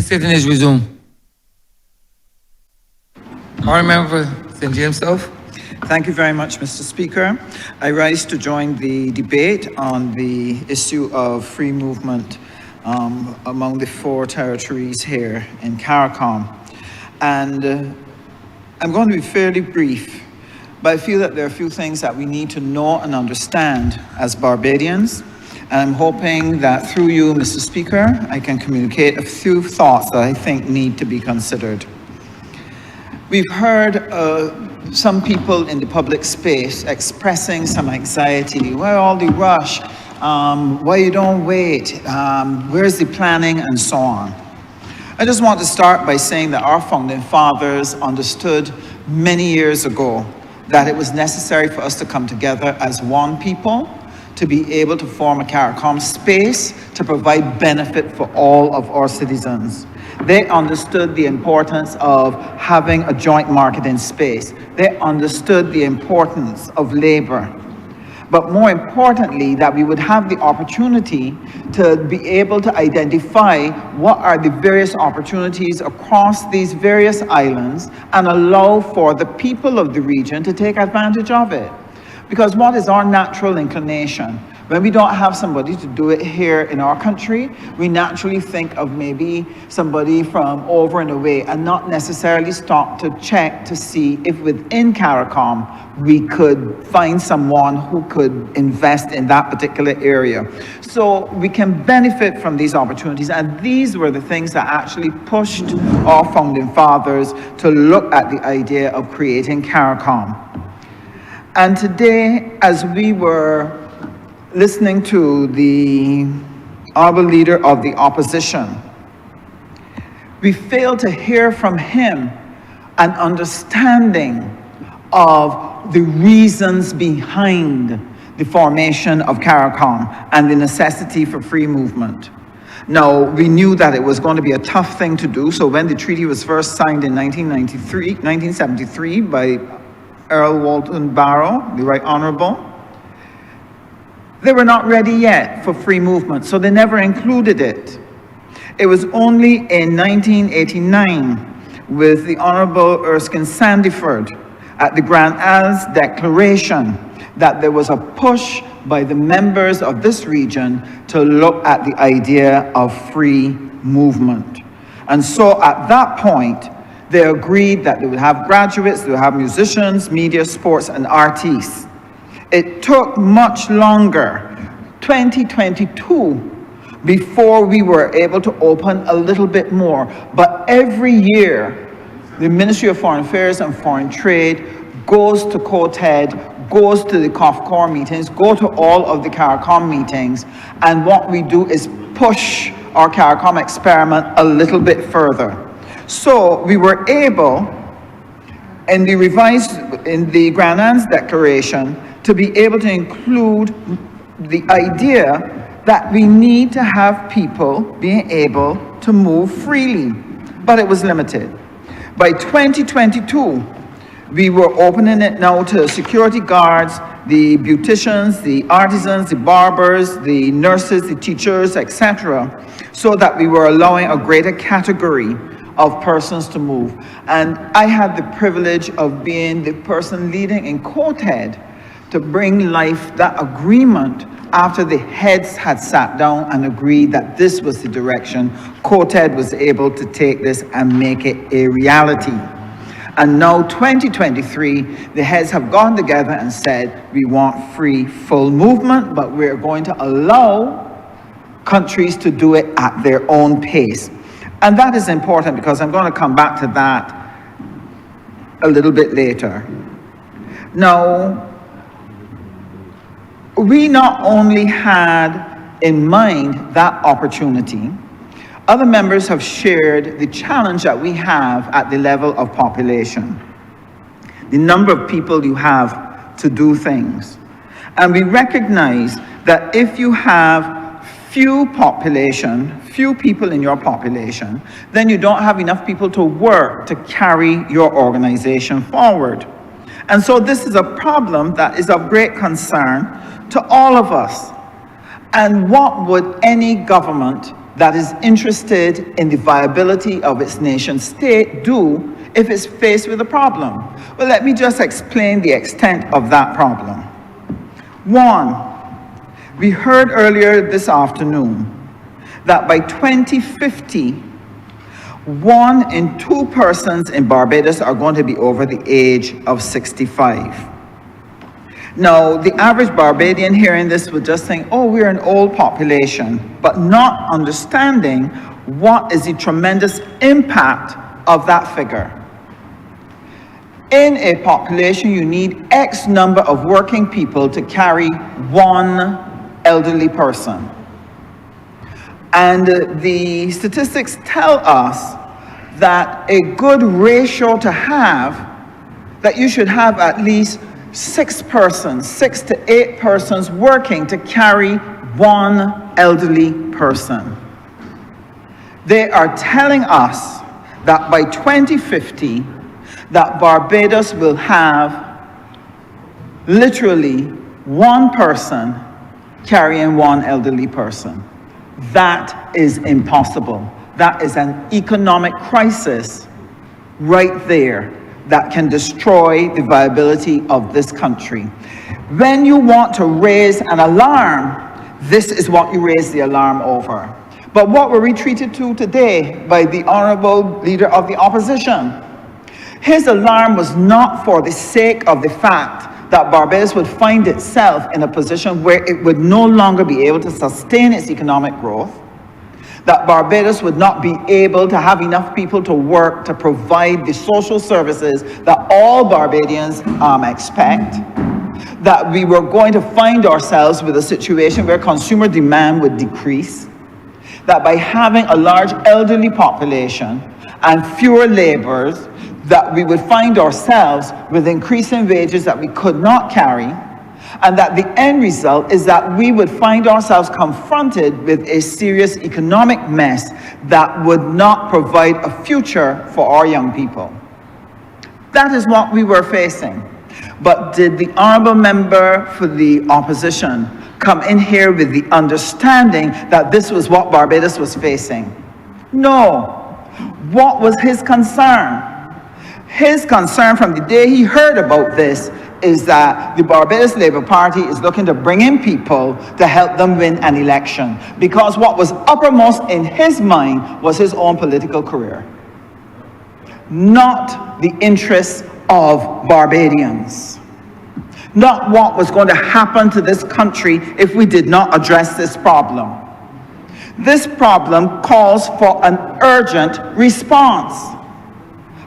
sitting is resumed. Honourable Member St. James South. Thank you very much, Mr. Speaker. I rise to join the debate on the issue of free movement among the 4 territories here in CARICOM. And I'm going to be fairly brief, but I feel that there are a few things that we need to know and understand as Barbadians. And I'm hoping that through you, Mr. Speaker, I can communicate a few thoughts that I think need to be considered. We've heard some people in the public space expressing some anxiety. Why all the rush? Why you don't wait? Where's the planning? And so on. I just want to start by saying that our founding fathers understood many years ago that it was necessary for us to come together as one people to be able to form a CARICOM space to provide benefit for all of our citizens. They understood the importance of having a joint marketing space. They understood the importance of labor. But more importantly, that we would have the opportunity to be able to identify what are the various opportunities across these various islands and allow for the people of the region to take advantage of it. Because what is our natural inclination? When we don't have somebody to do it here in our country, we naturally think of maybe somebody from over and away and not necessarily stop to check to see if within CARICOM we could find someone who could invest in that particular area. So we can benefit from these opportunities, and these were the things that actually pushed our founding fathers to look at the idea of creating CARICOM. And today, as we were listening to the Honourable Leader of the Opposition, we failed to hear from him an understanding of the reasons behind the formation of CARICOM and the necessity for free movement. Now, we knew that it was going to be a tough thing to do, so when the treaty was first signed in 1973 by Earl Walton Barrow, the Right Honourable, they were not ready yet for free movement, so they never included it. It was only in 1989 with the Honourable Erskine Sandiford at the Grand Isles Declaration that there was a push by the members of this region to look at the idea of free movement. And so at that point, they agreed that they would have graduates, they would have musicians, media, sports, and artists. It took much longer, 2022, before we were able to open a little bit more. But every year, the Ministry of Foreign Affairs and Foreign Trade goes to COTED, goes to the COFCOR meetings, go to all of the CARICOM meetings, and what we do is push our CARICOM experiment a little bit further. So we were able, in the Grand Isles Declaration, to be able to include the idea that we need to have people being able to move freely, but it was limited. By 2022, we were opening it now to security guards, the beauticians, the artisans, the barbers, the nurses, the teachers, etc., so that we were allowing a greater category of persons to move. And I had the privilege of being the person leading in COTED to bring life that agreement after the heads had sat down and agreed that this was the direction. COTED was able to take this and make it a reality. And now 2023, the heads have gone together and said, we want free, full movement, but we're going to allow countries to do it at their own pace. And that is important because I'm going to come back to that a little bit later. Now, we not only had in mind that opportunity, other members have shared the challenge that we have at the level of population, the number of people you have to do things. And we recognize that if you have few people in your population, then you don't have enough people to work to carry your organization forward. And so this is a problem that is of great concern to all of us. And what would any government that is interested in the viability of its nation state do if it's faced with a problem? Well, let me just explain the extent of that problem. One, we heard earlier this afternoon that by 2050, 1 in 2 persons in Barbados are going to be over the age of 65. Now, the average Barbadian hearing this would just think, oh, we're an old population, but not understanding what is the tremendous impact of that figure. In a population, you need X number of working people to carry 1 elderly person. And the statistics tell us that a good ratio to have, that you should have at least 6 to 8 persons working to carry 1 elderly person. They are telling us that by 2050, that Barbados will have literally 1 person carrying 1 elderly person. That is impossible. That is an economic crisis right there that can destroy the viability of this country. When you want to raise an alarm, this is what you raise the alarm over. But what were we treated to today by the Honourable Leader of the Opposition? His alarm was not for the sake of the fact that Barbados would find itself in a position where it would no longer be able to sustain its economic growth, that Barbados would not be able to have enough people to work to provide the social services that all Barbadians expect, that we were going to find ourselves with a situation where consumer demand would decrease, that by having a large elderly population and fewer laborers, that we would find ourselves with increasing wages that we could not carry, and that the end result is that we would find ourselves confronted with a serious economic mess that would not provide a future for our young people. That is what we were facing. But did the Honourable Member for the Opposition come in here with the understanding that this was what Barbados was facing? No. What was his concern? His concern from the day he heard about this is that the Barbados Labour Party is looking to bring in people to help them win an election, because what was uppermost in his mind was his own political career, not the interests of Barbadians, not what was going to happen to this country if we did not address this problem. This problem calls for an urgent response.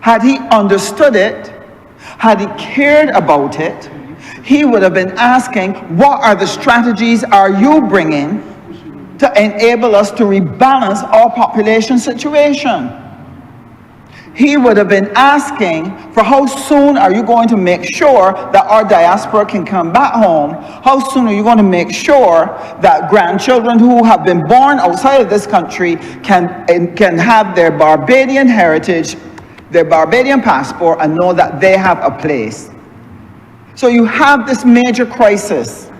Had he understood it, had he cared about it, he would have been asking, what are the strategies are you bringing to enable us to rebalance our population situation? He would have been asking for how soon are you going to make sure that our diaspora can come back home? How soon are you going to make sure that grandchildren who have been born outside of this country can have their Barbadian heritage, their Barbadian passport, and know that they have a place? So you have this major crisis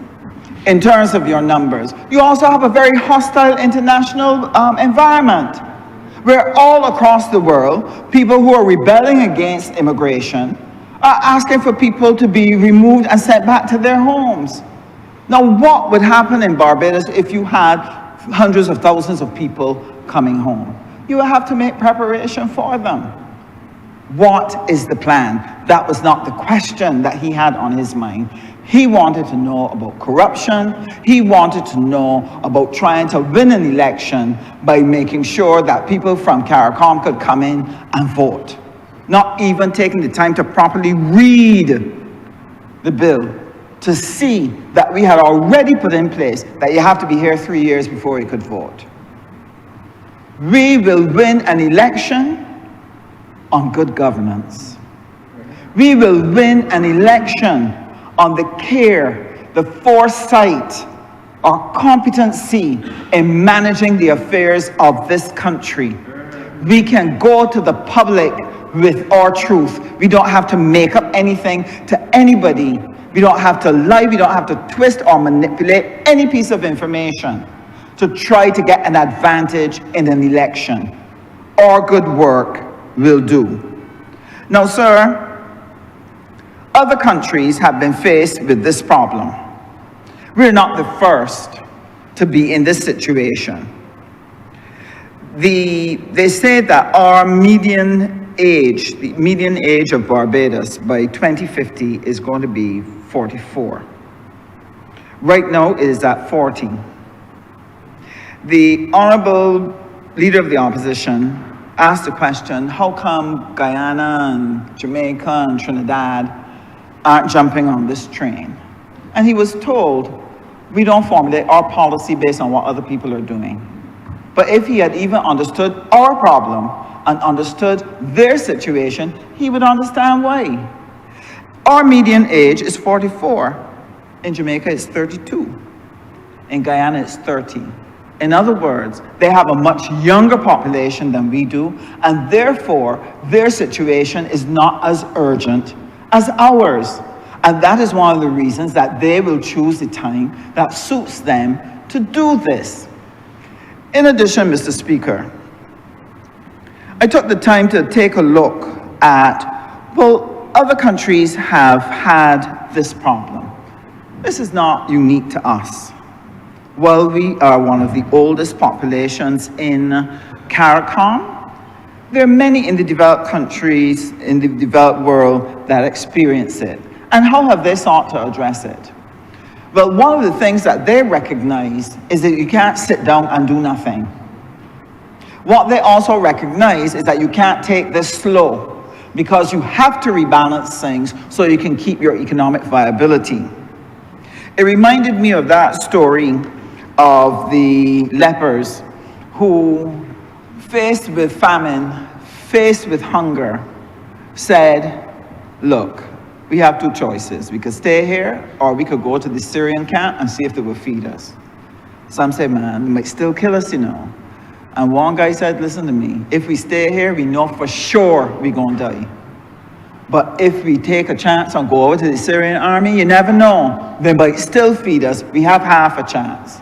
in terms of your numbers. You also have a very hostile international environment, where all across the world, people who are rebelling against immigration are asking for people to be removed and sent back to their homes. Now, what would happen in Barbados if you had hundreds of thousands of people coming home? You would have to make preparation for them. What is the plan? That was not the question that he had on his mind. He wanted to know about corruption. He wanted to know about trying to win an election by making sure that people from CARICOM could come in and vote. Not even taking the time to properly read the bill to see that we had already put in place that you have to be here 3 years before you could vote. We will win an election on good governance. We will win an election on the care, the foresight, our competency in managing the affairs of this country. We can go to the public with our truth. We don't have to make up anything to anybody. We don't have to lie. We don't have to twist or manipulate any piece of information. to try to get an advantage in an election. Our good work will do. Now, sir, other countries have been faced with this problem. We're not the first to be in this situation. They say that our median age, the median age of Barbados by 2050 is going to be 44. Right now it is at 40. The Honourable Leader of the Opposition asked the question, how come Guyana and Jamaica and Trinidad aren't jumping on this train? And he was told, we don't formulate our policy based on what other people are doing. But if he had even understood our problem and understood their situation, he would understand why. Our median age is 44. In Jamaica, it's 32. In Guyana, it's 30. In other words, they have a much younger population than we do, and therefore, their situation is not as urgent as ours. And that is one of the reasons that they will choose the time that suits them to do this. In addition, Mr. Speaker, I took the time to take a look at, well, other countries have had this problem. This is not unique to us. Well, we are one of the oldest populations in CARICOM. There are many in the developed countries, in the developed world, that experience it. And how have they sought to address it? Well, one of the things that they recognize is that you can't sit down and do nothing. What they also recognize is that you can't take this slow, because you have to rebalance things so you can keep your economic viability. It reminded me of that story of the lepers who, faced with famine, faced with hunger, said, look, we have two choices. We could stay here, or we could go to the Syrian camp and see if they will feed us. Some say, man, they might still kill us, you know. And one guy said, listen to me, if we stay here, we know for sure we're going to die. But if we take a chance and go over to the Syrian army, you never know. They might still feed us. We have half a chance.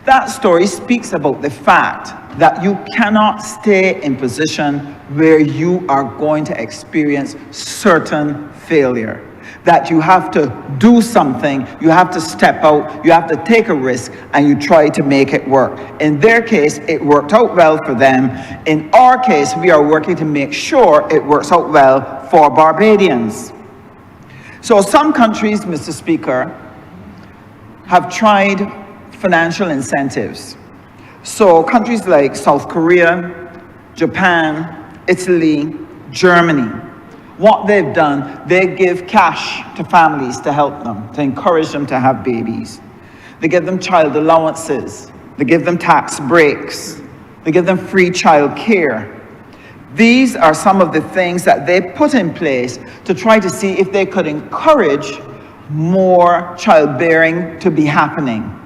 That story speaks about the fact that you cannot stay in position where you are going to experience certain failure. That you have to do something, you have to step out, you have to take a risk, and you try to make it work. In their case, it worked out well for them. In our case, we are working to make sure it works out well for Barbadians. So some countries, Mr. Speaker, have tried financial incentives. So countries like South Korea, Japan, Italy, Germany, what they've done, they give cash to families to help them, to encourage them to have babies. They give them child allowances. They give them tax breaks. They give them free child care. These are some of the things that they put in place to try to see if they could encourage more childbearing to be happening.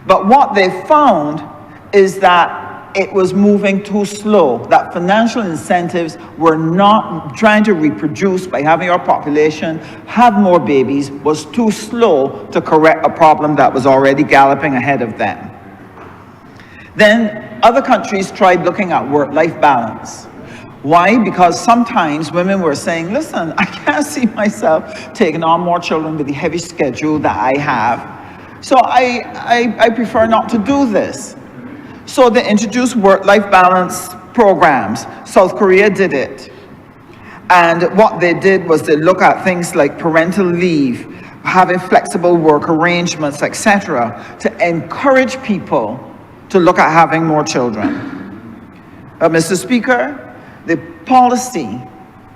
But what they found is that it was moving too slow, that financial incentives were not trying to reproduce by having our population have more babies, was too slow to correct a problem that was already galloping ahead of them. Then other countries tried looking at work-life balance. Why? Because sometimes women were saying, listen, I can't see myself taking on more children with the heavy schedule that I have. So I prefer not to do this. So they introduced work-life balance programs. South Korea did it. And what they did was they look at things like parental leave, having flexible work arrangements, etc., to encourage people to look at having more children. Mr. Speaker, the policy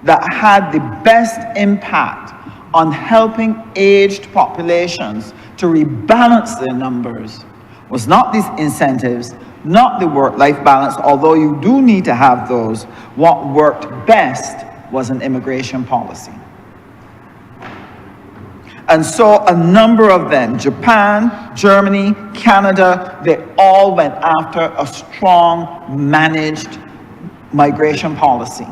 that had the best impact on helping aged populations to rebalance their numbers was not these incentives, not the work-life balance, although you do need to have those. What worked best was an immigration policy. And so a number of them, Japan, Germany, Canada, they all went after a strong, managed migration policy.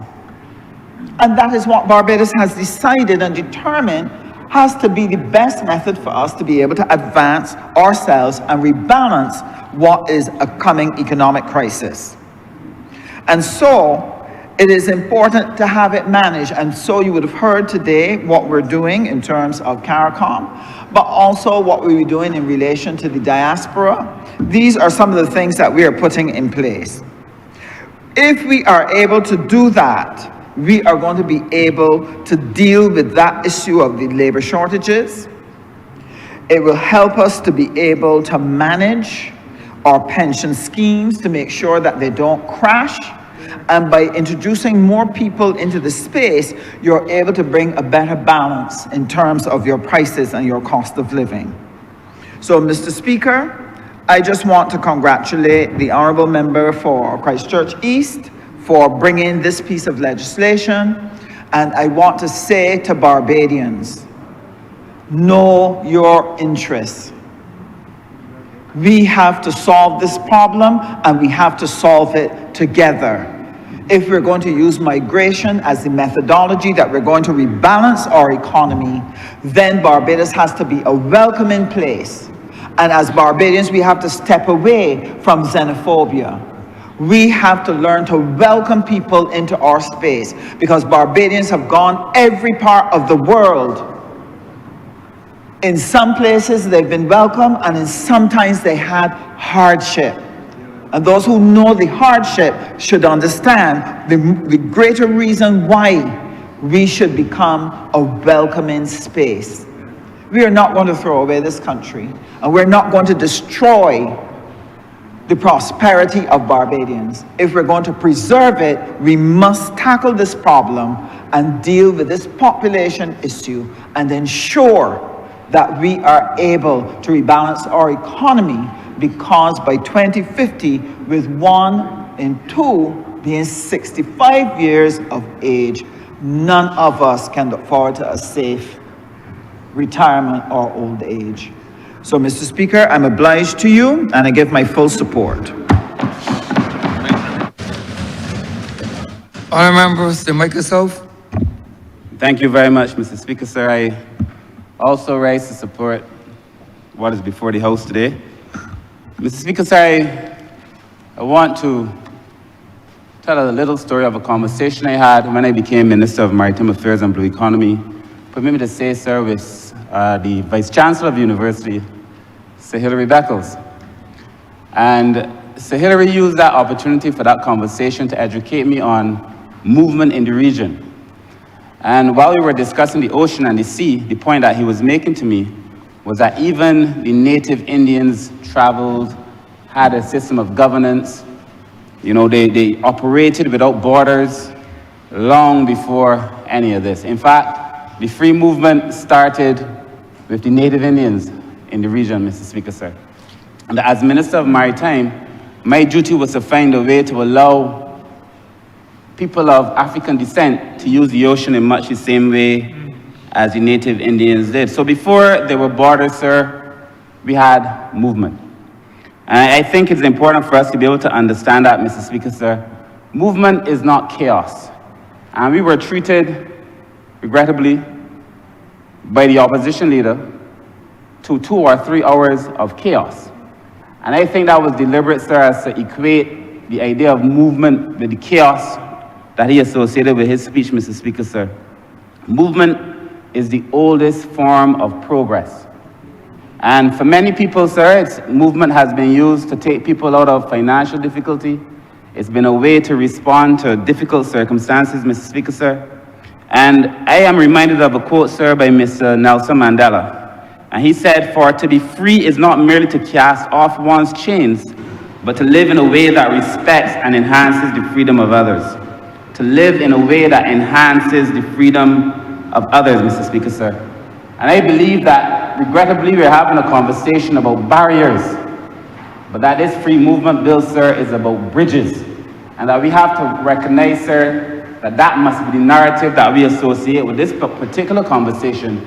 And that is what Barbados has decided and determined has to be the best method for us to be able to advance ourselves and rebalance what is a coming economic crisis. And so it is important to have it managed. And so you would have heard today what we're doing in terms of CARICOM, but also what we're doing in relation to the diaspora. These are some of the things that we are putting in place. If we are able to do that, we are going to be able to deal with that issue of the labor shortages. It will help us to be able to manage our pension schemes to make sure that they don't crash. And by introducing more people into the space, you're able to bring a better balance in terms of your prices and your cost of living. So, Mr. Speaker, I just want to congratulate the Honourable Member for Christchurch East for bringing this piece of legislation. And I want to say to Barbadians, know your interests. We have to solve this problem, and we have to solve it together. If we're going to use migration as the methodology that we're going to rebalance our economy, then Barbados has to be a welcoming place. And as Barbadians, we have to step away from xenophobia. We have to learn to welcome people into our space, because Barbadians have gone every part of the world. In some places they've been welcome, and in sometimes they had hardship. And those who know the hardship should understand the greater reason why we should become a welcoming space. We are not going to throw away this country, and we're not going to destroy the prosperity of Barbadians. If we're going to preserve it, we must tackle this problem and deal with this population issue and ensure that we are able to rebalance our economy, because by 2050, with 1 in 2 being 65 years of age, none of us can look forward to a safe retirement or old age. So, Mr. Speaker, I'm obliged to you, and I give my full support. Honourable members, the mic yourself. Thank you very much, Mr. Speaker, sir. I also rise to support what is before the House today. Mr. Speaker, sir, I want to tell a little story of a conversation I had when I became Minister of Maritime Affairs and Blue Economy. Permit me to say, sir, with the Vice Chancellor of the University, Sir Hilary Beckles. And Sir Hilary used that opportunity for that conversation to educate me on movement in the region. And while we were discussing the ocean and the sea, the point that he was making to me was that even the native Indians traveled, had a system of governance. You know, they operated without borders long before any of this. In fact, the free movement started with the native Indians in the region, Mr. Speaker, sir. And as Minister of Maritime, my duty was to find a way to allow people of African descent to use the ocean in much the same way as the native Indians did. So before there were borders, sir, we had movement. And I think it's important for us to be able to understand that, Mr. Speaker, sir. Movement is not chaos. And we were treated, regrettably, by the opposition leader to 2 or 3 hours of chaos. And I think that was deliberate, sir, as to equate the idea of movement with the chaos that he associated with his speech, Mr. Speaker, sir. Movement is the oldest form of progress. And for many people, sir, movement has been used to take people out of financial difficulty. It's been a way to respond to difficult circumstances, Mr. Speaker, sir. And I am reminded of a quote, sir, by Mr. Nelson Mandela. And he said, "For to be free is not merely to cast off one's chains, but to live in a way that respects and enhances the freedom of others." To live in a way that enhances the freedom of others, Mr. Speaker, sir. And I believe that, regrettably, we're having a conversation about barriers, but that this free movement bill, sir, is about bridges. And that we have to recognize, sir, that that must be the narrative that we associate with this particular conversation.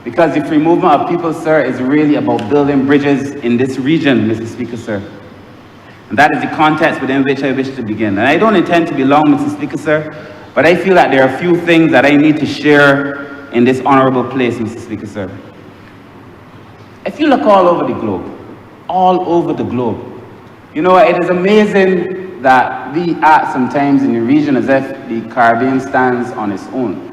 Because the free movement of people, sir, is really about building bridges in this region, Mr. Speaker, sir. And that is the context within which I wish to begin. And I don't intend to be long, Mr. Speaker, sir, but I feel that there are a few things that I need to share in this honorable place, Mr. Speaker, sir. If you look all over the globe, you know, it is amazing that we act sometimes in the region as if the Caribbean stands on its own.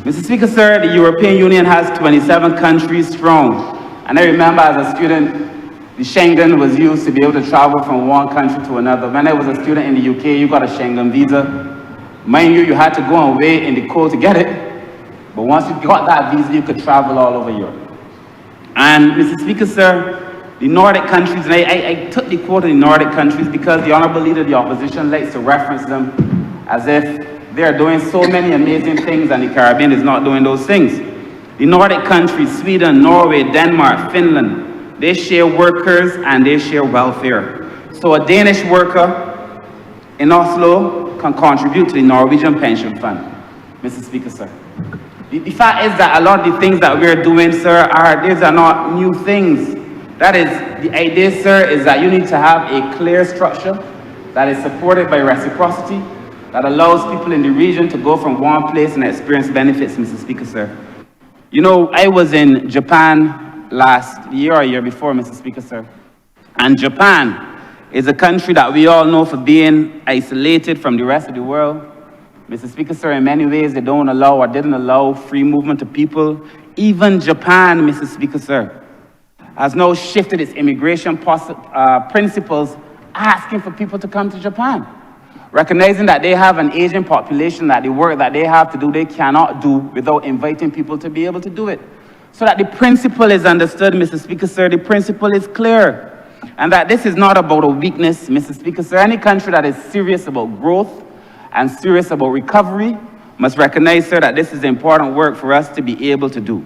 Mr. Speaker, sir, the European Union has 27 countries strong. And I remember as a student, the Schengen was used to be able to travel from one country to another. When I was a student in the UK, you got a Schengen visa. Mind you, you had to go and wait in the cold to get it. But once you got that visa, you could travel all over Europe. And Mr. Speaker, sir, the Nordic countries, and I took the quote of the Nordic countries because the Honourable Leader of the Opposition likes to reference them as if they are doing so many amazing things and the Caribbean is not doing those things. The Nordic countries, Sweden, Norway, Denmark, Finland, they share workers and they share welfare. So a Danish worker in Oslo can contribute to the Norwegian pension fund, Mr. Speaker, sir. The fact is that a lot of the things that we're doing, sir, these are not new things. That is, the idea, sir, is that you need to have a clear structure that is supported by reciprocity, that allows people in the region to go from one place and experience benefits, Mr. Speaker, sir. You know, I was in Japan last year or year before, Mr. Speaker, sir. And Japan is a country that we all know for being isolated from the rest of the world. Mr. Speaker, sir, in many ways, they don't allow or didn't allow free movement of people. Even Japan, Mr. Speaker, sir, has now shifted its immigration principles, asking for people to come to Japan. Recognizing that they have an aging population, that the work that they have to do, they cannot do without inviting people to be able to do it. So that the principle is understood, Mr. Speaker, sir, the principle is clear. And that this is not about a weakness, Mr. Speaker, sir. Any country that is serious about growth and serious about recovery must recognize, sir, that this is important work for us to be able to do.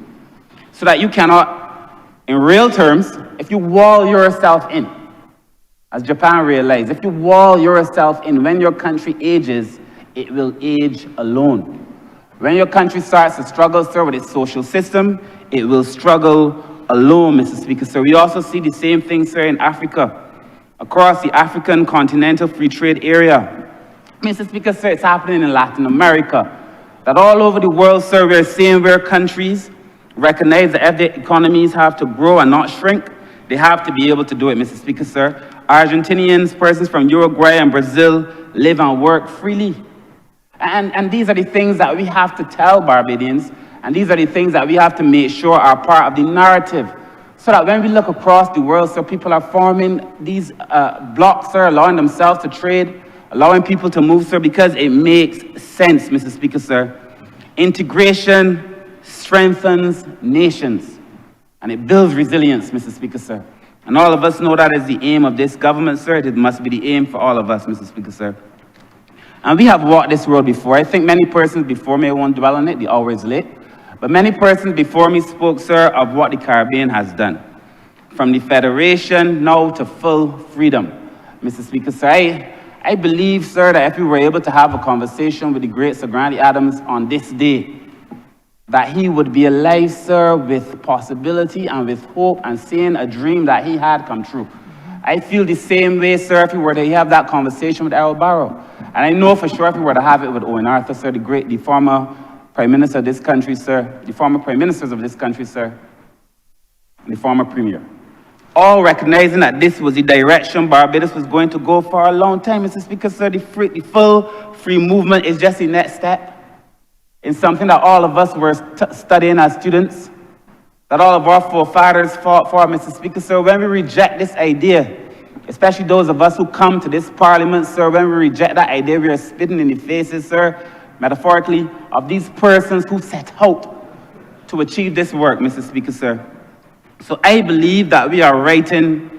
So that you cannot, in real terms, if you wall yourself in, as Japan realized, if you wall yourself in, when your country ages, it will age alone. When your country starts to struggle, sir, with its social system, it will struggle alone, Mr. Speaker. So we also see the same thing, sir, in Africa, across the African continental free trade area. Mr. Speaker, sir, it's happening in Latin America. That all over the world, sir, we're seeing where countries recognize that if their economies have to grow and not shrink, they have to be able to do it, Mr. Speaker, sir. Argentinians, persons from Uruguay and Brazil live and work freely. And these are the things that we have to tell Barbadians, and these are the things that we have to make sure are part of the narrative. So that when we look across the world, sir, people are forming these blocks, sir, allowing themselves to trade, allowing people to move, sir, because it makes sense, Mr. Speaker, sir. Integration strengthens nations, and it builds resilience, Mr. Speaker, sir. And all of us know that is the aim of this government, sir. It must be the aim for all of us, Mr. Speaker, sir. And we have walked this road before. I think many persons before me won't dwell on it, they're always late. But many persons before me spoke, sir, of what the Caribbean has done. From the Federation now to full freedom, Mr. Speaker, sir. I believe, sir, that if we were able to have a conversation with the great Sir Grandy Adams on this day, that he would be alive, sir, with possibility and with hope and seeing a dream that he had come true. I feel the same way, sir, if we were to have that conversation with Errol Barrow. And I know for sure if we were to have it with Owen Arthur, sir, the former Prime Minister of this country, sir, the former Prime Ministers of this country, sir, and the former Premier. All recognizing that this was the direction Barbados was going to go for a long time, Mr. Speaker, sir. The full free movement is just the next step in something that all of us were studying as students, that all of our forefathers fought for, Mr. Speaker, sir. When we reject this idea, especially those of us who come to this parliament, sir, when we reject that idea, we are spitting in the faces, sir, metaphorically, of these persons who set out to achieve this work, Mr. Speaker, sir. So I believe that we are righting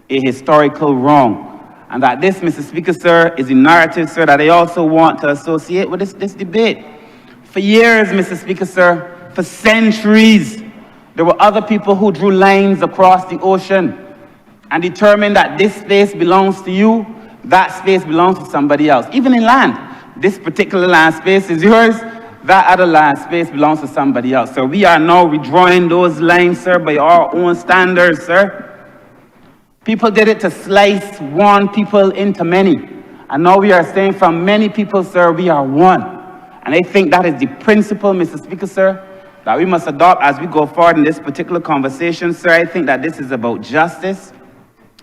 a historical wrong, and that this, Mr. Speaker, sir, is a narrative, sir, that I also want to associate with this debate. For years, Mr. Speaker, sir, for centuries, there were other people who drew lines across the ocean and determined that this space belongs to you, that space belongs to somebody else. Even in land, this particular land space is yours, that other land space belongs to somebody else. So we are now redrawing those lines, sir, by our own standards, sir. People did it to slice one people into many. And now we are saying from many people, sir, we are one. And I think that is the principle, Mr. Speaker, sir, that we must adopt as we go forward in this particular conversation, sir. I think that this is about justice,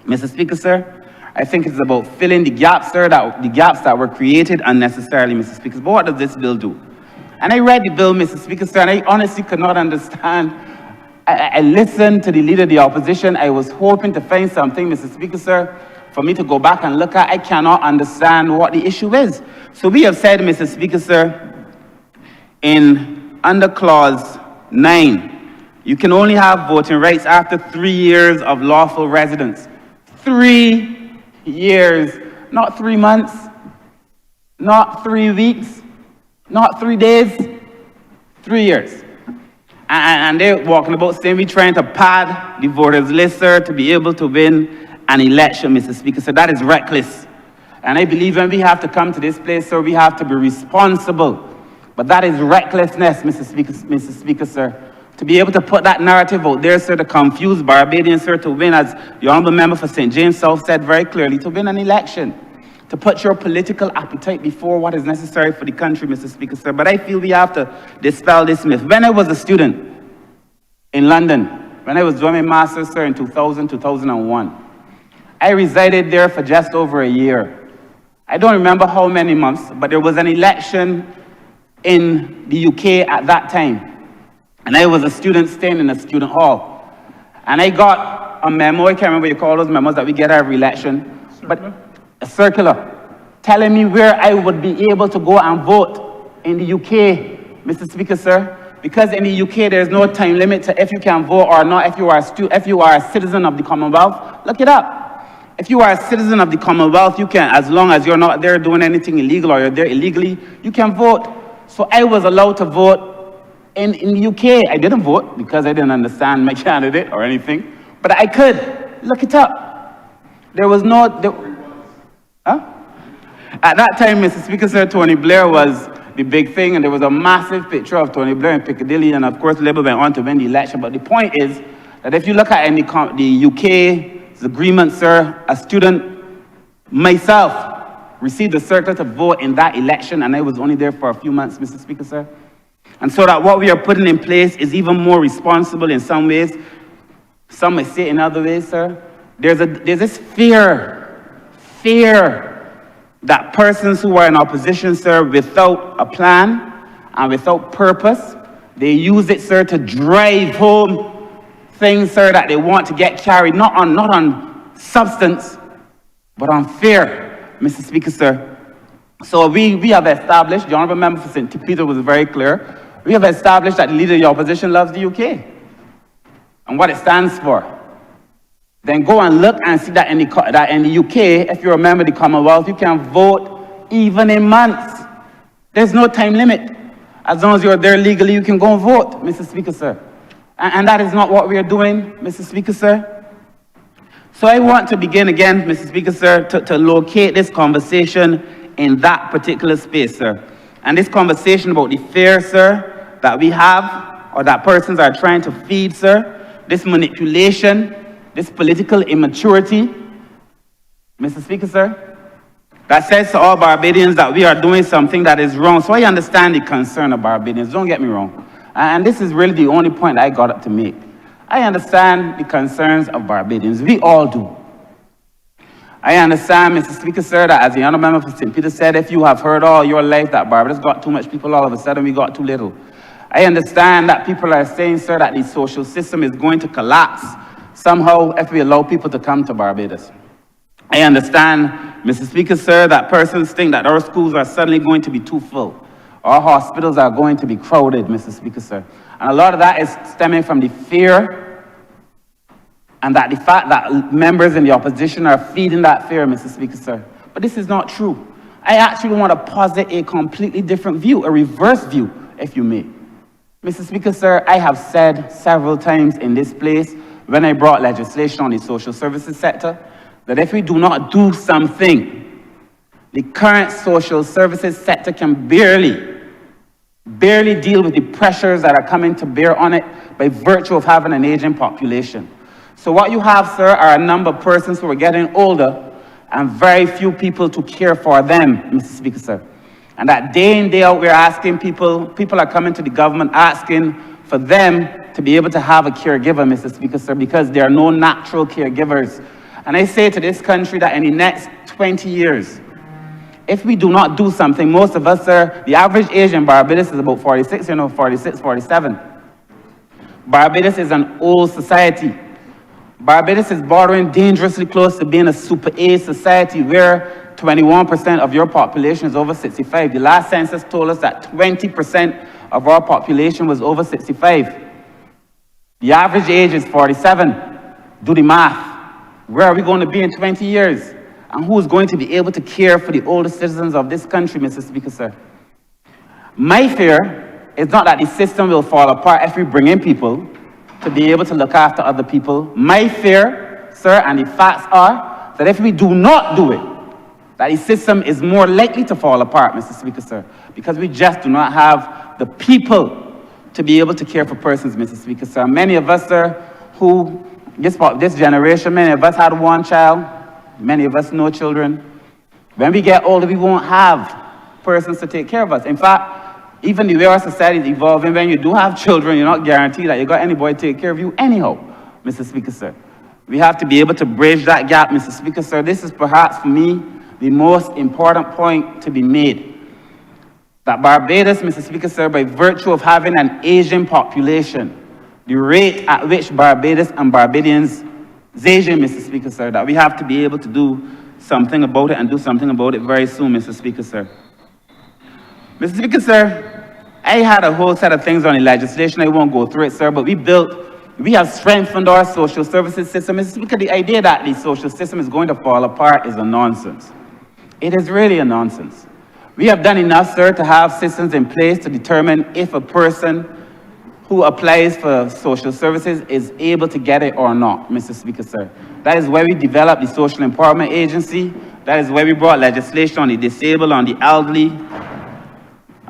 Mr. Speaker, sir. I think it's about filling the gaps, sir, the gaps that were created unnecessarily, Mr. Speaker. But what does this bill do? And I read the bill, Mr. Speaker, sir, and I honestly could not understand. I listened to the leader of the opposition. I was hoping to find something, Mr. Speaker, sir, for me to go back and look at. I cannot understand what the issue is. So we have said, Mr. Speaker, sir, under clause 9, you can only have voting rights after 3 years of lawful residence. 3 years, not 3 months, not 3 weeks, not 3 days, 3 years. And they're walking about saying we're trying to pad the voters list, sir, to be able to win an election, Mr. Speaker. So that is reckless. And I believe when we have to come to this place, sir, we have to be responsible. But that is recklessness, Mr. Speaker, sir. To be able to put that narrative out there, sir, to confuse Barbadians, sir, to win, as the Honourable Member for St. James South said very clearly, to win an election. To put your political appetite before what is necessary for the country, Mr. Speaker, sir. But I feel we have to dispel this myth. When I was a student in London, when I was doing my master's, sir, in 2001, I resided there for just over a year. I don't remember how many months, but there was an election in the UK at that time. And I was a student staying in a student hall. And I got a memo, I can't remember what you call those memos that we get every election, but a circular telling me where I would be able to go and vote in the UK, Mr. Speaker, sir. Because in the UK, there's no time limit to if you can vote or not. If you are a citizen of the Commonwealth, look it up. If you are a citizen of the Commonwealth, you can, as long as you're not there doing anything illegal or you're there illegally, you can vote. So I was allowed to vote in the UK. I didn't vote because I didn't understand my candidate or anything, but I could. Look it up. There was no... At that time, Mr. Speaker, sir, Tony Blair was the big thing, and there was a massive picture of Tony Blair in Piccadilly, and of course, Labour went on to win the election. But the point is that if you look at the UK's agreement, sir, a student, myself, received a circular to vote in that election, and I was only there for a few months, Mr. Speaker, sir. And so that what we are putting in place is even more responsible in some ways. Some may say in other ways, sir. There's this fear that persons who are in opposition, sir, without a plan and without purpose, they use it, sir, to drive home things, sir, that they want to get carried, not on substance, but on fear, Mr. Speaker, sir. So we have established, the Honourable Member for St. Peter was very clear, we have established that the Leader of the Opposition loves the UK and what it stands for. Then go and look and see that in the UK, if you're a member of the Commonwealth, you can vote even in months. There's no time limit. As long as you're there legally, you can go and vote, Mr. Speaker, sir. And that is not what we are doing, Mr. Speaker, sir. So I want to begin again, Mr. Speaker, sir, to locate this conversation in that particular space, sir. And this conversation about the fear, sir, that we have, or that persons are trying to feed, sir, this manipulation, this political immaturity, Mr. Speaker, sir, that says to all Barbadians that we are doing something that is wrong. So I understand the concern of Barbadians, don't get me wrong. And this is really the only point I got up to make. I understand the concerns of Barbadians. We all do. I understand, Mr. Speaker, sir, that as the Honourable Member for St. Peter said, if you have heard all your life that Barbados got too much people, all of a sudden we got too little. I understand that people are saying, sir, that the social system is going to collapse somehow if we allow people to come to Barbados. I understand, Mr. Speaker, sir, that persons think that our schools are suddenly going to be too full. Our hospitals are going to be crowded, Mr. Speaker, sir. And a lot of that is stemming from the fear and that the fact that members in the opposition are feeding that fear, Mr. Speaker, sir. But this is not true. I actually want to posit a completely different view, a reverse view, if you may. Mr. Speaker, sir, I have said several times in this place when I brought legislation on the social services sector, that if we do not do something, the current social services sector can barely deal with the pressures that are coming to bear on it by virtue of having an aging population. So what you have, sir, are a number of persons who are getting older and very few people to care for them, Mr. Speaker, sir. And that day in, day out, we're asking people are coming to the government asking for them to be able to have a caregiver, Mr. Speaker, sir, because there are no natural caregivers. And I say to this country that in the next 20 years, if we do not do something, most of us, sir, the average age in Barbados is about 46, 46, 47. Barbados is an old society. Barbados is bordering dangerously close to being a super age society where 21% of your population is over 65. The last census told us that 20% of our population was over 65. The average age is 47. Do the math. Where are we going to be in 20 years? And who is going to be able to care for the older citizens of this country, Mr. Speaker, sir? My fear is not that the system will fall apart if we bring in people to be able to look after other people. My fear, sir, and the facts are that if we do not do it, that the system is more likely to fall apart, Mr. Speaker, sir, because we just do not have the people to be able to care for persons, Mr. Speaker, sir. Many of us, sir, who, this generation, many of us had one child, many of us no children. When we get older, we won't have persons to take care of us. In fact, even the way our society is evolving, when you do have children, you're not guaranteed that you got anybody to take care of you anyhow, Mr. Speaker, sir. We have to be able to bridge that gap, Mr. Speaker, sir. This is perhaps, for me, the most important point to be made. That Barbados, Mr. Speaker, sir, by virtue of having an Asian population, the rate at which Barbados and Barbadians is Asian, Mr. Speaker, sir, that we have to be able to do something about it and do something about it very soon, Mr. Speaker, sir. Mr. Speaker, sir, I had a whole set of things on the legislation. I won't go through it, sir, but we have strengthened our social services system. Mr. Speaker, the idea that the social system is going to fall apart is a nonsense. It is really a nonsense. We have done enough, sir, to have systems in place to determine if a person who applies for social services is able to get it or not, Mr. Speaker, sir. That is why we developed the Social Empowerment Agency. That is why we brought legislation on the disabled, on the elderly,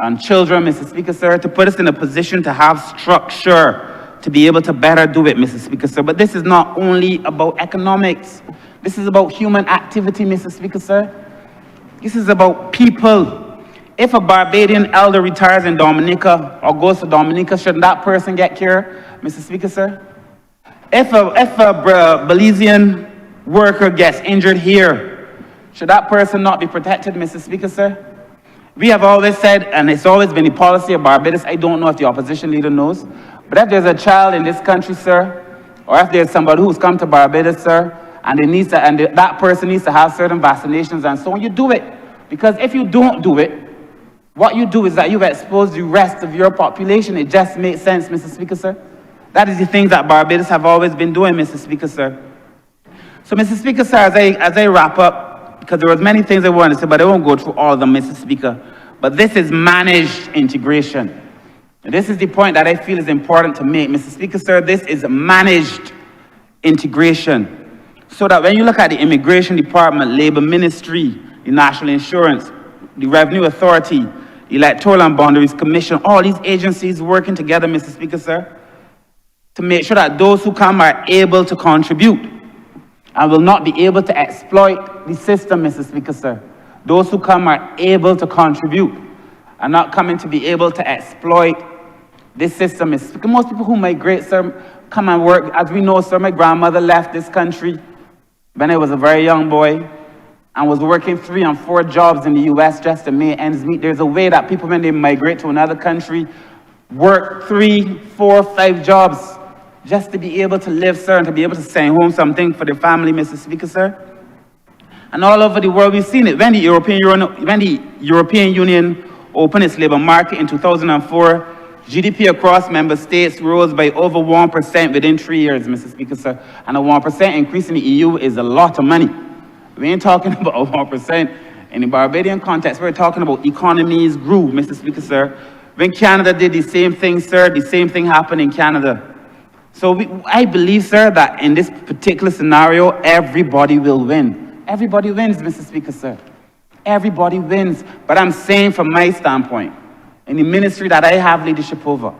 and children, Mr. Speaker, sir, to put us in a position to have structure to be able to better do it, Mr. Speaker, sir. But this is not only about economics. This is about human activity, Mr. Speaker, sir. This is about people. If a Barbadian elder retires in Dominica or goes to Dominica, shouldn't that person get care, Mr. Speaker, sir? If a Belizean worker gets injured here, should that person not be protected, Mr. Speaker, sir? We have always said, and it's always been the policy of Barbados, I don't know if the opposition leader knows, but if there's a child in this country, sir, or if there's somebody who's come to Barbados, sir, and that person needs to have certain vaccinations and so on, you do it. Because if you don't do it, what you do is that you expose the rest of your population. It just makes sense, Mr. Speaker, sir. That is the things that Barbados have always been doing, Mr. Speaker, sir. So, Mr. Speaker, sir, as I wrap up, because there was many things I wanted to say, but I won't go through all of them, Mr. Speaker. But this is managed integration. And this is the point that I feel is important to make, Mr. Speaker, sir. This is managed integration. So that when you look at the Immigration Department, Labor Ministry, the National Insurance, the Revenue Authority, the Electoral and Boundaries Commission, all these agencies working together, Mr. Speaker, sir, to make sure that those who come are able to contribute and will not be able to exploit the system, Mr. Speaker, sir. Those who come are able to contribute and not coming to be able to exploit this system. Mr. Speaker, most people who migrate, sir, come and work. As we know, sir, my grandmother left this country when I was a very young boy and was working 3 and 4 jobs in the US just to make ends meet. There's a way that people, when they migrate to another country, work 3, 4, 5 jobs just to be able to live, sir, and to be able to send home something for their family, Mr. Speaker, sir. And all over the world, we've seen it. When the European Union opened its labor market in 2004, GDP across member states rose by over 1% within 3 years, Mr. Speaker, sir. And a 1% increase in the EU is a lot of money. We ain't talking about a 1% in the Barbadian context. We're talking about economies grew, Mr. Speaker, sir. When Canada did the same thing, sir, the same thing happened in Canada. So I believe, sir, that in this particular scenario, everybody will win. Everybody wins, Mr. Speaker, sir. Everybody wins. But I'm saying from my standpoint, in the ministry that I have leadership over,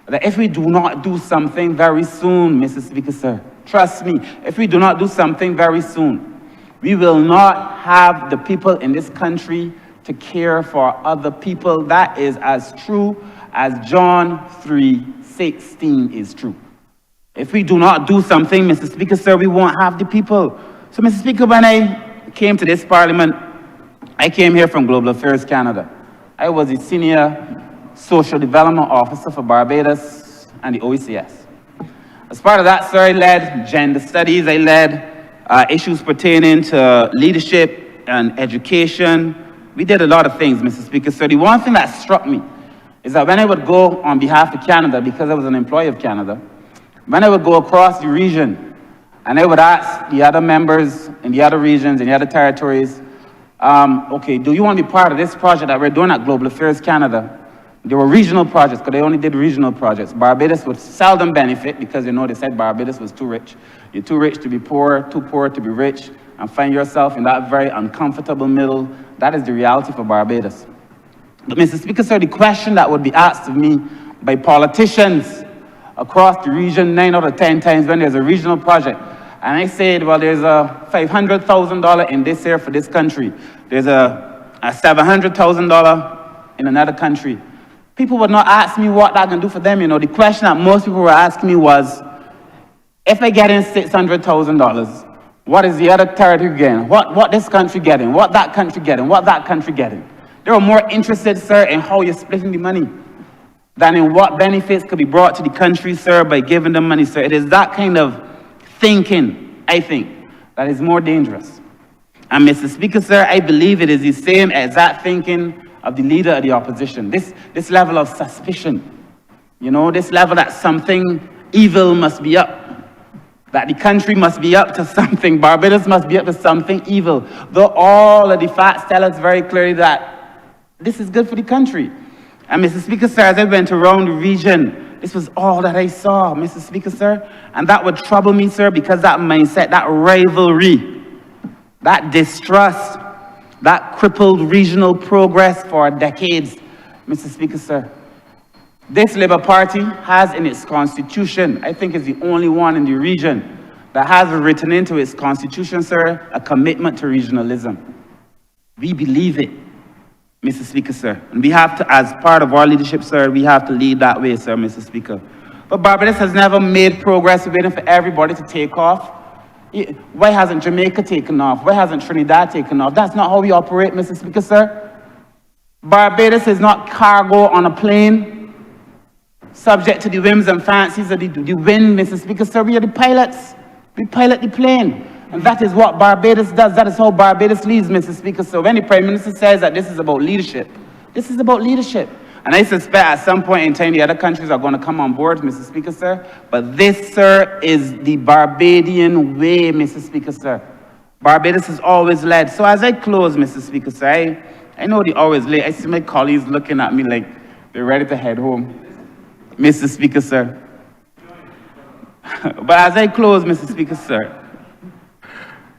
that if we do not do something very soon, Mr. Speaker, sir, trust me, if we do not do something very soon, we will not have the people in this country to care for other people. That is as true as John 3:16 is true. If we do not do something, Mr. Speaker, sir, we won't have the people. So, Mr. Speaker, when I came to this parliament, I came here from Global Affairs Canada. I was the Senior Social Development Officer for Barbados and the OECS. As part of that, sir, I led gender studies. I led issues pertaining to leadership and education. We did a lot of things, Mr. Speaker. So the one thing that struck me is that when I would go on behalf of Canada, because I was an employee of Canada, when I would go across the region and I would ask the other members in the other regions, in the other territories, okay, do you want to be part of this project that we're doing at Global Affairs Canada? There were regional projects, because they only did regional projects. Barbados would seldom benefit because, you know, they said Barbados was too rich. You're too rich to be poor, too poor to be rich, and find yourself in that very uncomfortable middle. That is the reality for Barbados. But, Mr. Speaker, sir, the question that would be asked of me by politicians across the region 9 out of 10 times when there's a regional project, and I said, well, there's a $500,000 in this year for this country. There's a $700,000 in another country. People would not ask me what that can do for them. You know, the question that most people were asking me was, if I get in $600,000, what is the other territory getting? What this country getting? What that country getting? What that country getting? They were more interested, sir, in how you're splitting the money than in what benefits could be brought to the country, sir, by giving them money, sir. It is that kind of thinking, I think, that is more dangerous. And Mr. Speaker, sir, I believe it is the same exact thinking of the leader of the opposition. This level of suspicion, you know, this level that something evil must be up, that the country must be up to something, Barbados must be up to something evil, though all of the facts tell us very clearly that this is good for the country. And Mr. Speaker, sir, as I went around the region, this was all that I saw, Mr. Speaker, sir, and that would trouble me, sir, because that mindset, that rivalry, that distrust, that crippled regional progress for decades, Mr. Speaker, sir. This Labour Party has in its constitution, I think it's the only one in the region, that has written into its constitution, sir, a commitment to regionalism. We believe it, Mr. Speaker, sir. And we have to, as part of our leadership, sir, we have to lead that way, sir, Mr. Speaker. But Barbados has never made progress waiting for everybody to take off. Why hasn't Jamaica taken off? Why hasn't Trinidad taken off? That's not how we operate, Mr. Speaker, sir. Barbados is not cargo on a plane, subject to the whims and fancies of the wind, Mr. Speaker, sir. We are the pilots. We pilot the plane. And that is what Barbados does. That is how Barbados leads, Mr. Speaker. So when the Prime Minister says that this is about leadership, this is about leadership. And I suspect at some point in time the other countries are going to come on board, Mr. Speaker, sir. But this, sir, is the Barbadian way, Mr. Speaker, sir. Barbados has always led. So as I close, Mr. Speaker, sir, I know they always late. I see my colleagues looking at me like they're ready to head home, Mr. Speaker, sir. But as I close, Mr. Speaker, sir,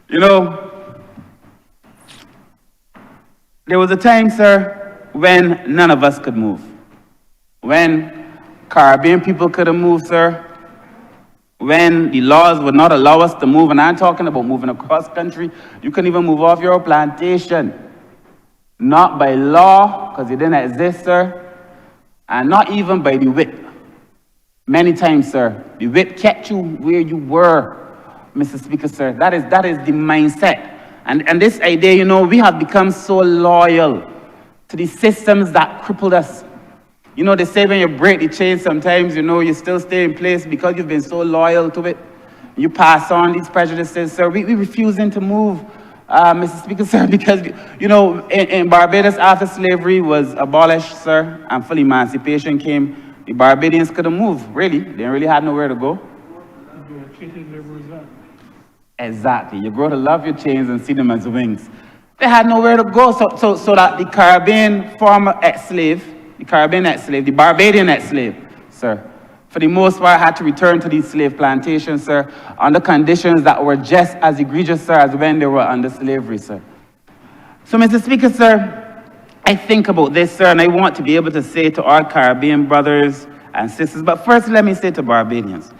you know, there was a time, sir, when none of us could move. When Caribbean people couldn't move, sir. When the laws would not allow us to move, and I'm talking about moving across country. You couldn't even move off your plantation. Not by law, because it didn't exist, sir. And not even by the whip. Many times, sir, the whip kept you where you were, Mr. Speaker, sir. That is the mindset. And this idea, you know, we have become so loyal to the systems that crippled us. You know, they say when you break the chain, sometimes, you know, you still stay in place because you've been so loyal to it. You pass on these prejudices, sir. We refusing to move, Mr. Speaker, sir, because, you know, in Barbados, after slavery was abolished, sir, and full emancipation came, the Barbadians couldn't move, really. They didn't really have nowhere to go. Exactly. You grow to love your chains and see them as wings. They had nowhere to go, so that the Caribbean former ex-slave, the Barbadian ex-slave, sir, for the most part had to return to these slave plantations, sir, under conditions that were just as egregious, sir, as when they were under slavery, sir. So, Mr. Speaker, sir, I think about this, sir, and I want to be able to say to our Caribbean brothers and sisters, but first let me say to Barbadians,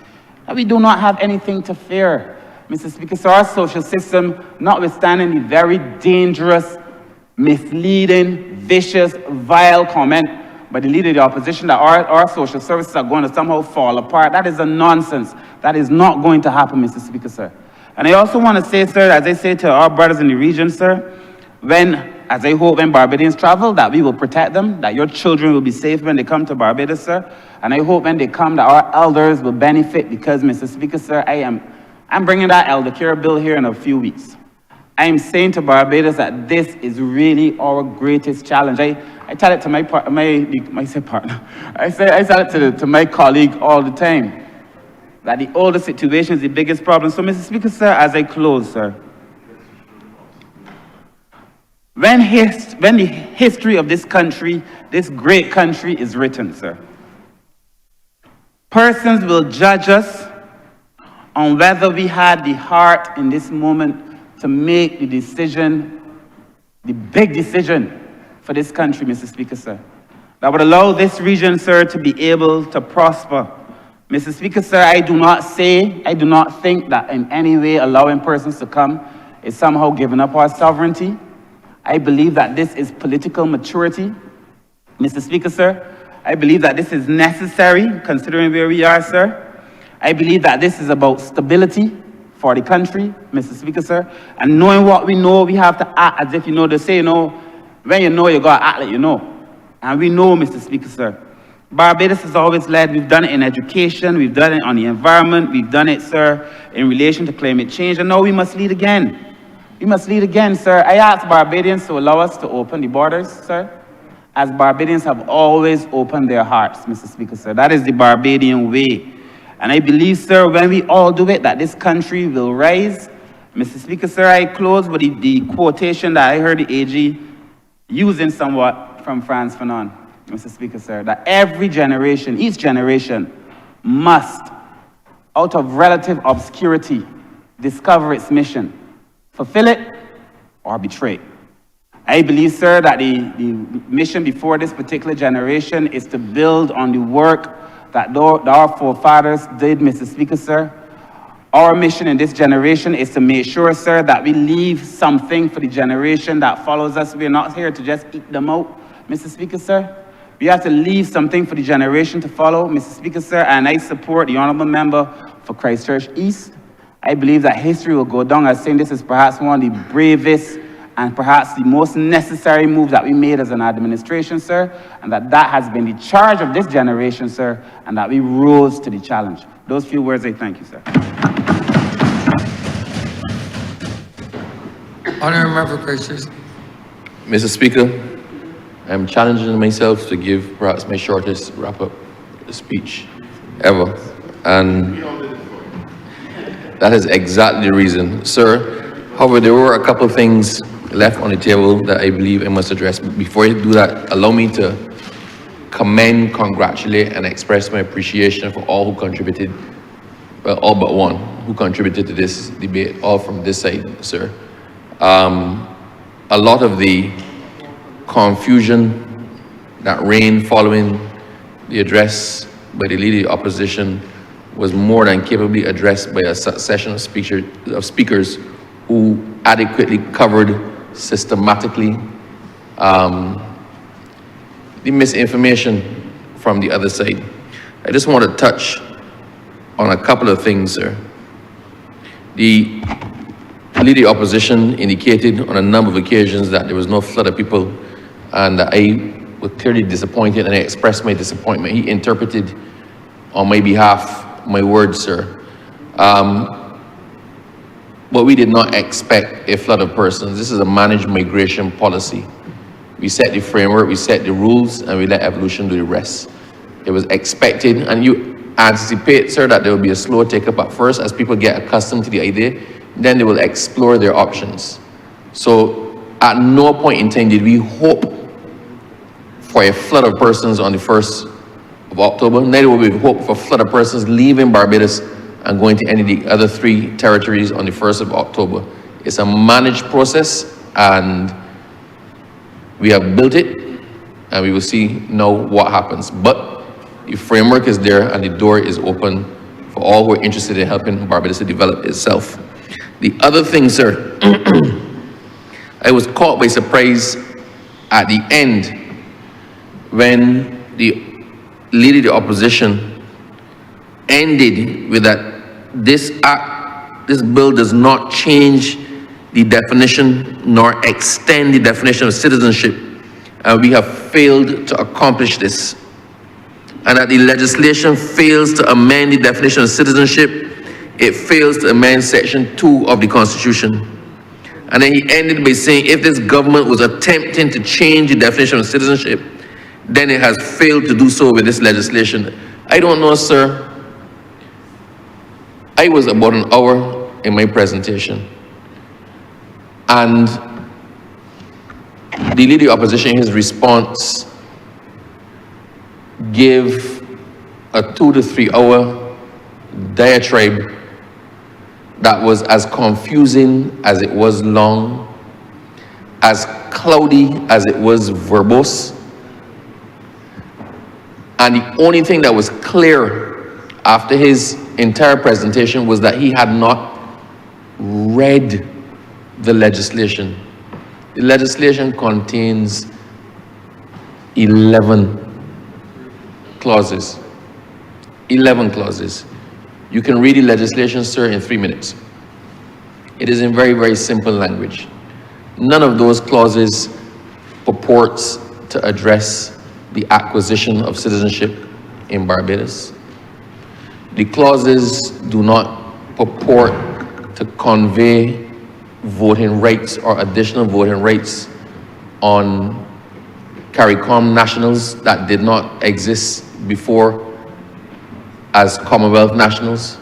that we do not have anything to fear, Mr. Speaker. So our social system, notwithstanding the very dangerous misleading, vicious, vile comment by the leader of the opposition that our social services are going to somehow fall apart. That is a nonsense. That is not going to happen, Mr. Speaker, sir. And I also want to say, sir, as I say to our brothers in the region, sir, as I hope when Barbadians travel, that we will protect them, that your children will be safe when they come to Barbados, sir. And I hope when they come that our elders will benefit because, Mr. Speaker, sir, I'm bringing that elder care bill here in a few weeks. I am saying to Barbados that this is really our greatest challenge. I tell it to my partner. I tell it to my colleague all the time, that the older situation is the biggest problem. So, Mr. Speaker, sir, as I close, sir, when the history of this country, this great country, is written, sir, persons will judge us on whether we had the heart in this moment to make the decision, the big decision for this country, Mr. Speaker, sir, that would allow this region, sir, to be able to prosper. Mr. Speaker, sir, I do not think that in any way allowing persons to come is somehow giving up our sovereignty. I believe that this is political maturity. Mr. Speaker, sir, I believe that this is necessary considering where we are, sir. I believe that this is about stability for the country, Mr. Speaker, sir. And knowing what we know, we have to act as if you know. They say, when you know, you got to act like you know. And we know, Mr. Speaker, sir. Barbados has always led. We've done it in education. We've done it on the environment. We've done it, sir, in relation to climate change. And now we must lead again. We must lead again, sir. I asked Barbadians to allow us to open the borders, sir, as Barbadians have always opened their hearts, Mr. Speaker, sir. That is the Barbadian way. And I believe, sir, when we all do it, that this country will rise. Mr. Speaker, sir, I close with the quotation that I heard the AG using somewhat from Frantz Fanon, Mr. Speaker, sir, that every generation, each generation, must, out of relative obscurity, discover its mission, fulfill it, or betray it. I believe, sir, that the mission before this particular generation is to build on the work that our forefathers did, Mr. Speaker, sir. Our mission in this generation is to make sure, sir, that we leave something for the generation that follows us. We're not here to just eat them out, Mr. Speaker, sir. We have to leave something for the generation to follow, Mr. Speaker, sir, and I support the Honourable Member for Christchurch East. I believe that history will go down as saying this is perhaps one of the bravest and perhaps the most necessary move that we made as an administration, sir, and that has been the charge of this generation, sir, and that we rose to the challenge. Those few words, I thank you, sir. Honourable Member for Christchurch. Mr. Speaker, I'm challenging myself to give perhaps my shortest wrap-up speech ever, and that is exactly the reason, sir. However, there were a couple of things left on the table that I believe I must address. Before I do that, allow me to commend, congratulate, and express my appreciation for all who contributed, well, all but one, who contributed to this debate, all from this side, sir. A lot of the confusion that reigned following the address by the leader of the opposition was more than capably addressed by a succession of speakers who adequately covered systematically the misinformation from the other side. I just want to touch on a couple of things, sir. The leader of the opposition indicated on a number of occasions that there was no flood of people, and I was clearly disappointed, and I expressed my disappointment. He interpreted on my behalf my words, sir. But we did not expect a flood of persons. This is a managed migration policy. We set the framework, we set the rules, and we let evolution do the rest. It was expected, and you anticipate, sir, that there will be a slow take-up at first as people get accustomed to the idea. Then they will explore their options. So at no point in time did we hope for a flood of persons on the 1st of October. Neither will we hope for a flood of persons leaving Barbados and going to any of the other 3 territories on the 1st of October. It's a managed process, and we have built it, and we will see now what happens. But the framework is there, and the door is open for all who are interested in helping Barbados to develop itself. The other thing, sir, I was caught by surprise at the end, when the leader of the opposition ended with that this bill does not change the definition nor extend the definition of citizenship, and we have failed to accomplish this. And that the legislation fails to amend the definition of citizenship, it fails to amend Section 2 of the Constitution. And then he ended by saying, if this government was attempting to change the definition of citizenship, then it has failed to do so with this legislation. I don't know, sir. I was about an hour in my presentation, and the leader of the opposition, his response, gave a 2 to 3 hour diatribe that was as confusing as it was long, as cloudy as it was verbose. And the only thing that was clear after his entire presentation was that he had not read the legislation. The legislation contains 11 clauses. 11 clauses. You can read the legislation, sir, in 3 minutes. It is in very, very simple language. None of those clauses purports to address the acquisition of citizenship in Barbados. The clauses do not purport to convey voting rights or additional voting rights on CARICOM nationals that did not exist before as Commonwealth nationals.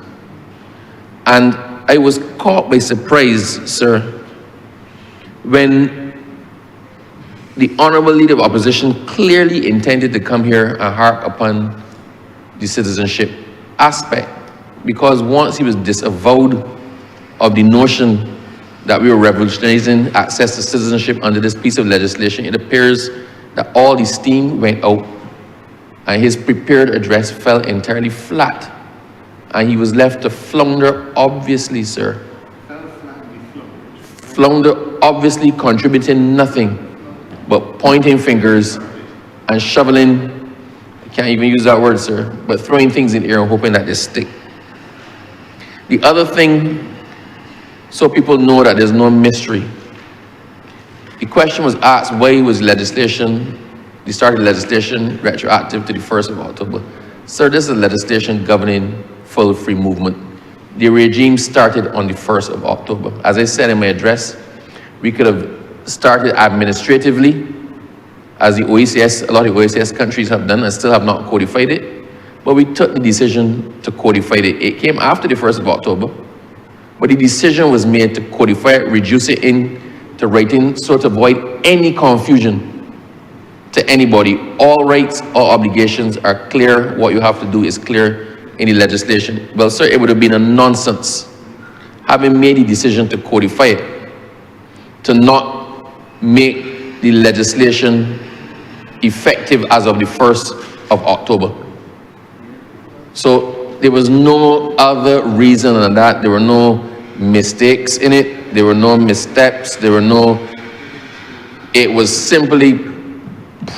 And I was caught by surprise, sir, when the Honourable Leader of Opposition clearly intended to come here and harp upon the citizenship aspect, because once he was disavowed of the notion that we were revolutionizing access to citizenship under this piece of legislation, it appears that all the steam went out and his prepared address fell entirely flat, and he was left to flounder, obviously, sir. Flounder, obviously contributing nothing but pointing fingers and shoveling, I can't even use that word, sir, but throwing things in the air and hoping that they stick. The other thing, so people know that there's no mystery, the question was asked, why was legislation, the start of the legislation, retroactive to the 1st of October? Sir, this is legislation governing full free movement. The regime started on the 1st of October. As I said in my address, we could have started administratively, as the OECS, a lot of OECS countries have done and still have not codified it, but we took the decision to codify it. It came after the 1st of October, but the decision was made to codify it, reduce it into writing, so to avoid any confusion to anybody. All rights, all obligations are clear. What you have to do is clear in the legislation. Well, sir, it would have been a nonsense, having made the decision to codify it, to not make the legislation effective as of the 1st of October. So there was no other reason than that. There were no mistakes in it. There were no missteps. It was simply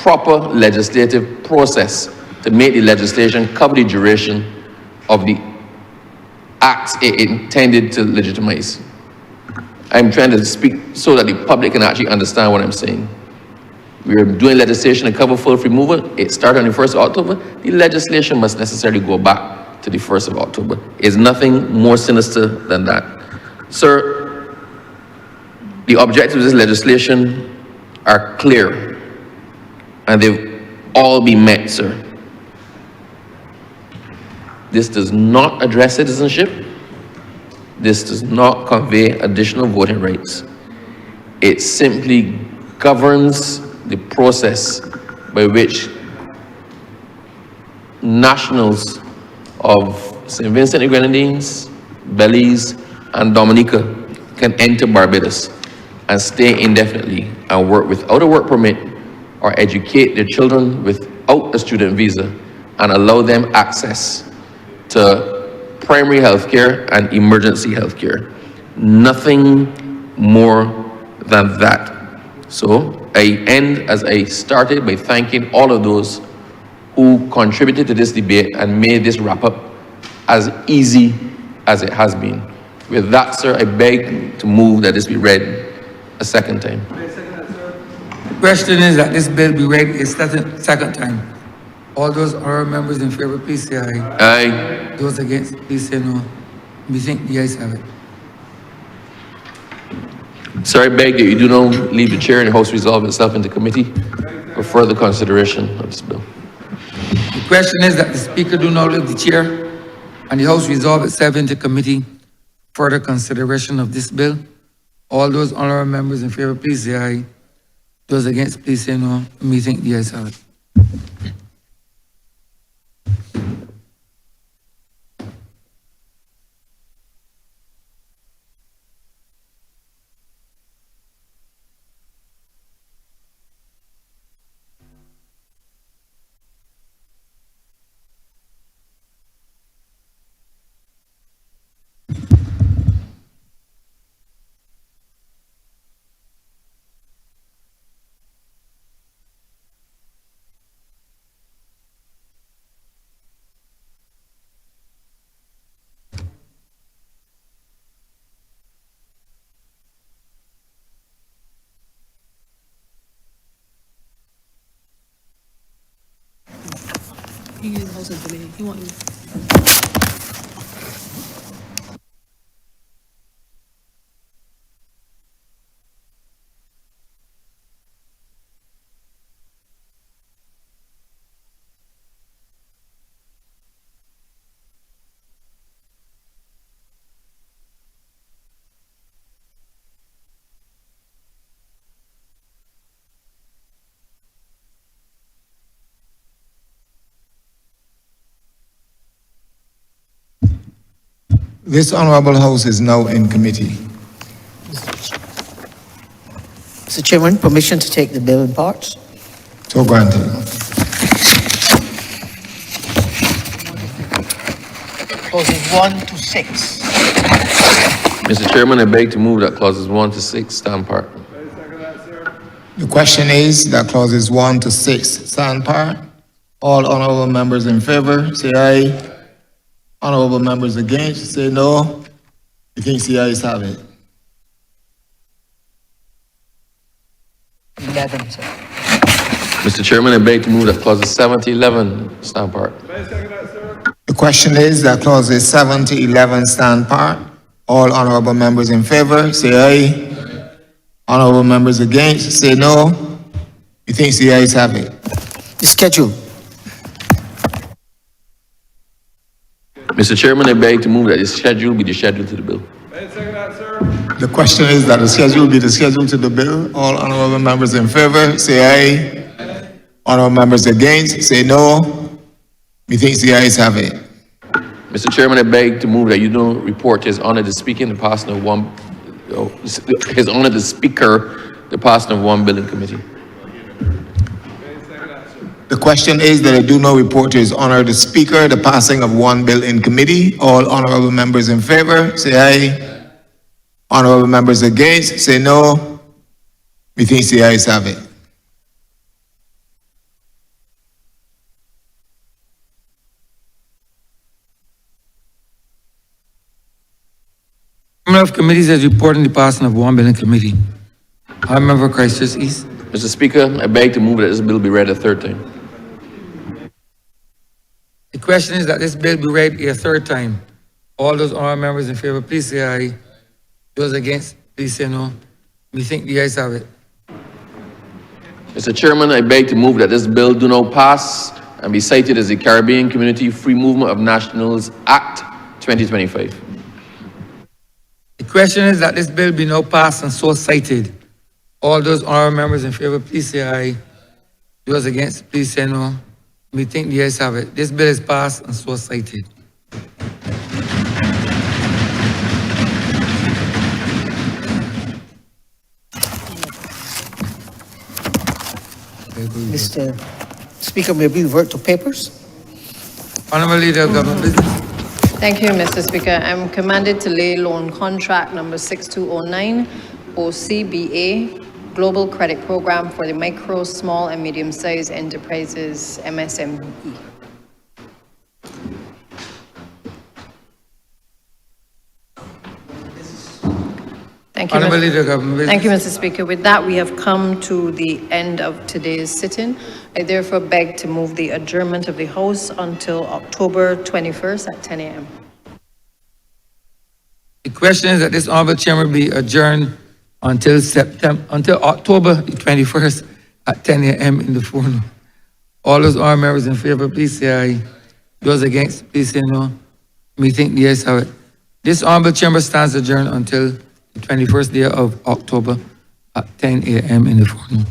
proper legislative process to make the legislation cover the duration of the acts it intended to legitimize. I'm trying to speak so that the public can actually understand what I'm saying. We are doing legislation to cover full free movement. It started on the 1st of October. The legislation must necessarily go back to the 1st of October. It's nothing more sinister than that. Sir, the objectives of this legislation are clear, and they've all been met, sir. This does not address citizenship. This does not convey additional voting rights. It simply governs the process by which nationals of St. Vincent and Grenadines, Belize, and Dominica can enter Barbados and stay indefinitely and work without a work permit or educate their children without a student visa and allow them access to primary health care and emergency health care. Nothing more than that. So I end as I started by thanking all of those who contributed to this debate and made this wrap up as easy as it has been. With that, sir, I beg to move that this be read a second time. The question is that this bill be read a second time. All those honourable members in favor, please say aye. Aye. Those against, please say no. We think the ayes have it. Sir, I beg that you do not leave the chair and the House resolve itself into committee for further consideration of this bill. The question is that the Speaker do not leave the chair and the House resolve itself into committee for further consideration of this bill. All those honourable members in favor, please say aye. Those against, please say no. We think the ayes have it. This Honourable House is now in committee. Mr. Chairman, permission to take the bill in parts? So granted. Clauses 1 to 6. Mr. Chairman, I beg to move that clauses 1 to 6 stand part. The question is that clauses 1 to 6 stand part. All honourable members in favor, say aye. Honourable members against, say no. You think the ayes have it? 11, sir. Mr. Chairman, I beg to move that clauses 7 to 11 stand part. The question is that clauses 7 to 11 stand part. All honourable members in favor, say aye. Honourable members against, say no. You think the ayes have it? The schedule. Mr. Chairman, I beg to move that this schedule be the schedule to the bill. The question is that the schedule be the schedule to the bill. All honourable members in favor, say aye. Honourable members against, say no. Methinks the ayes have it. Mr. Chairman, I beg to move that you don't report His Honour the Speaker in the passing of one, His Honour the Speaker, the passing of one bill in committee. The question is that I do not report to His Honour the Speaker the passing of one bill in committee. All honourable members in favour, say aye. Honourable members against, say no. Methinks the ayes have it. Member of committees is reporting the passing of one bill in committee. I member Christchurch East. Mr. Speaker, I beg to move that this bill be read a third time. The question is that this bill be read a third time. All those honourable members in favor, please say aye. Those against, please say no. We think the ayes have it. Mr. Chairman, I beg to move that this bill do not pass and be cited as the Caribbean Community Free Movement of Nationals Act 2025. The question is that this bill be now passed and so cited. All those honourable members in favor, please say aye. Those against, please say no. We think the ayes have it. This bill is passed and so cited. Mr. Speaker, may we revert to papers? Honourable Leader of Government Business. Thank you, Mr. Speaker. I'm commanded to lay loan contract number 6209, OCBA Global Credit Program for the Micro, Small, and Medium-Sized Enterprises, MSME. Thank you, Honourable Mr. Leader of Government. Thank you, Mr. Speaker. With that, we have come to the end of today's sitting. I therefore beg to move the adjournment of the House until October 21st at 10 a.m. The question is that this honorable chamber be adjourned until October the 21st at 10 a.m. in the forenoon. All those honorable members in favor, please say aye. Those against, please say no. Meeting the ayes have it. This honorable chamber stands adjourned until the 21st day of October at 10 a.m. in the forenoon.